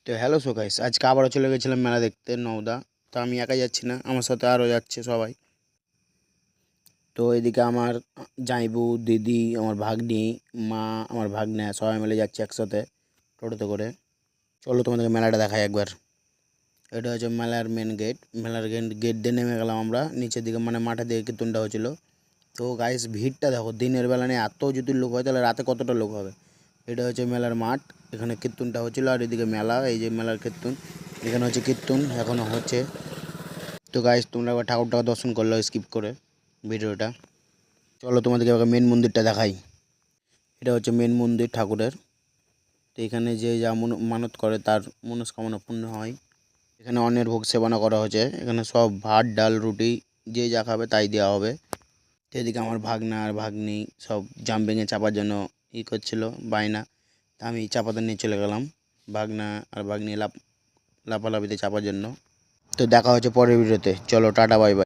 তো hello so guys, আজকে আবারও চলে গেছিলাম মেলা দেখতে নওদা। তো আমি একাই যাচ্ছি না, আমার সাথে আরও যাচ্ছে সবাই। তো এদিকে আমার জামাইবু, দিদি, আমার ভাগ্নি, মা, আমার ভাগ্না সবাই মিলে যাচ্ছে একসাথে টোটোতে করে। চলো তোমাদেরকে মেলাটা দেখাই একবার। এটা হচ্ছে মেলার মেন গেট। মেলার গেট দিয়ে নেমে গেলাম আমরা নিচের দিকে, মানে মাঠের দিকে কীর্তনটা হচ্ছিলো। তো গাইস ভিড়টা দেখো, দিনের বেলা নিয়ে এত যদি লোক হয় তাহলে রাতে কতটা লোক হবে। এটা হচ্ছে মেলার মাঠ, এখানে কীর্তনটা হচ্ছিলো। আর এদিকে মেলা, এই যে মেলার কীর্তন, এখানে হচ্ছে কীর্তন এখনও হচ্ছে। তো গাইস তোমরা একবার ঠাকুরটা দর্শন করলো স্কিপ করে ভিডিওটা। চলো তোমাদেরকে এবার মেন মন্দিরটা দেখাই। এটা হচ্ছে মেন মন্দির ঠাকুরের। তো এখানে যে যা মানত করে তার মনস্কামনা পূর্ণ হয়। এখানে অন্যের ভোগ সেবনা করা হচ্ছে। এখানে সব ভাত ডাল রুটি যে যা খাবে তাই দেওয়া হবে। তো এদিকে আমার ভাগনা আর ভাগ্নি সব জাম্পিংয়ে চাপার জন্য করছিল বায়না। তা আমি চাপাতে নিয়ে চলে গেলাম ভাগনা আর ভাগ্নি লাফালাফিতে চাপার জন্য। তো দেখা হচ্ছে পরের ভিডিওতে। চলো টাটা বাই বাই।